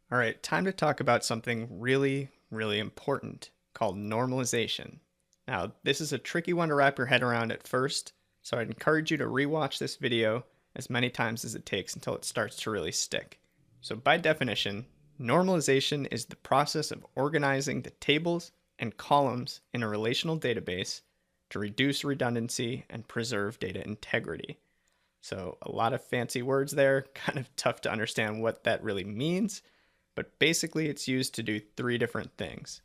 All right, time to talk about something really, really important called normalization. Now, this is a tricky one to wrap your head around at first, so I'd encourage you to rewatch this video as many times as it takes until it starts to really stick. So, by definition, normalization is the process of organizing the tables and columns in a relational database to reduce redundancy and preserve data integrity. So, a lot of fancy words there, kind of tough to understand what that really means, but basically it's used to do three different things.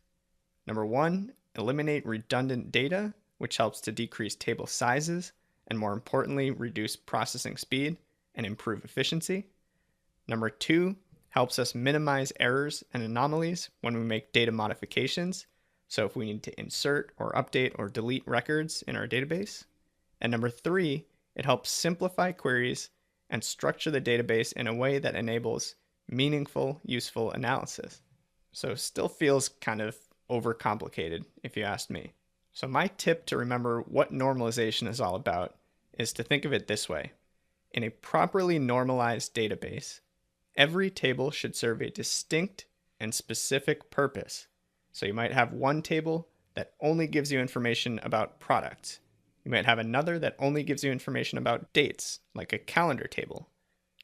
Number one, eliminate redundant data, which helps to decrease table sizes and, more importantly, reduce processing speed and improve efficiency. Number two, helps us minimize errors and anomalies when we make data modifications. So if we need to insert or update or delete records in our database. And number three, it helps simplify queries and structure the database in a way that enables meaningful, useful analysis. So still feels kind of overcomplicated if you ask me. So my tip to remember what normalization is all about is to think of it this way. In a properly normalized database, every table should serve a distinct and specific purpose. So you might have one table that only gives you information about products. You might have another that only gives you information about dates, like a calendar table.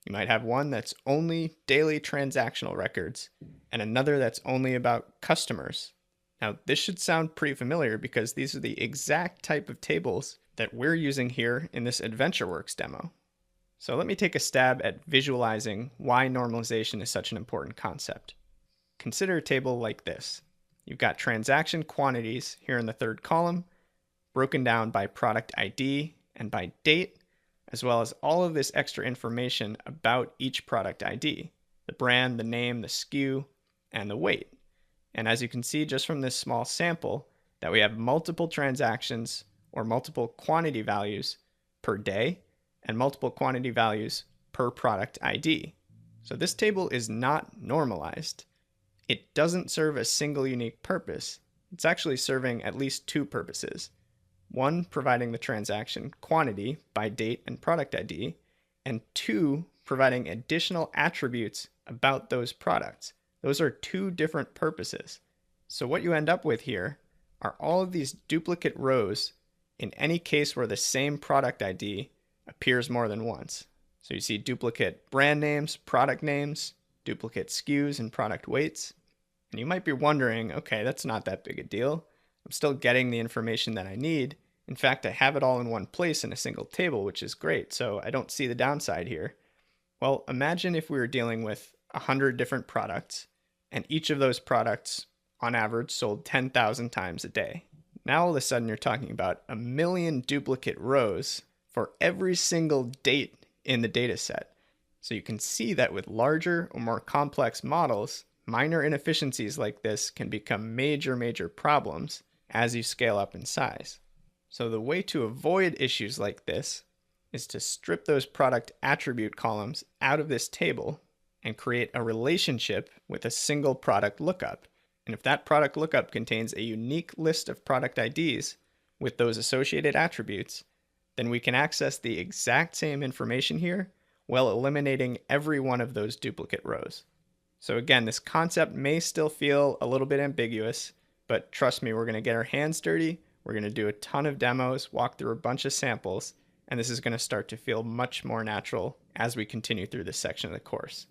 You might have one that's only daily transactional records and another that's only about customers. Now, this should sound pretty familiar because these are the exact type of tables that we're using here in this AdventureWorks demo. So let me take a stab at visualizing why normalization is such an important concept. Consider a table like this. You've got transaction quantities here in the third column, broken down by product ID and by date, as well as all of this extra information about each product ID, the brand, the name, the SKU, and the weight. And as you can see just from this small sample, that we have multiple transactions or multiple quantity values per day and multiple quantity values per product ID. So this table is not normalized. It doesn't serve a single unique purpose. It's actually serving at least two purposes. One, providing the transaction quantity by date and product ID, and two, providing additional attributes about those products. Those are two different purposes. So what you end up with here are all of these duplicate rows in any case where the same product ID appears more than once. So you see duplicate brand names, product names, duplicate SKUs and product weights. And you might be wondering, okay, that's not that big a deal. I'm still getting the information that I need. In fact, I have it all in one place in a single table, which is great, so I don't see the downside here. Well, imagine if we were dealing with 100 different products, and each of those products, on average, sold 10,000 times a day. Now all of a sudden you're talking about 1 million duplicate rows for every single date in the data set. So you can see that with larger or more complex models, minor inefficiencies like this can become major problems as you scale up in size. So the way to avoid issues like this is to strip those product attribute columns out of this table and create a relationship with a single product lookup. And if that product lookup contains a unique list of product IDs with those associated attributes, then we can access the exact same information here while eliminating every one of those duplicate rows. So again, this concept may still feel a little bit ambiguous, but trust me, we're going to get our hands dirty. We're going to do a ton of demos, walk through a bunch of samples, and this is going to start to feel much more natural as we continue through this section of the course.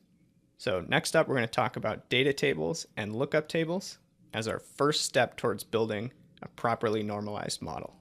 So next up, we're going to talk about data tables and lookup tables as our first step towards building a properly normalized model.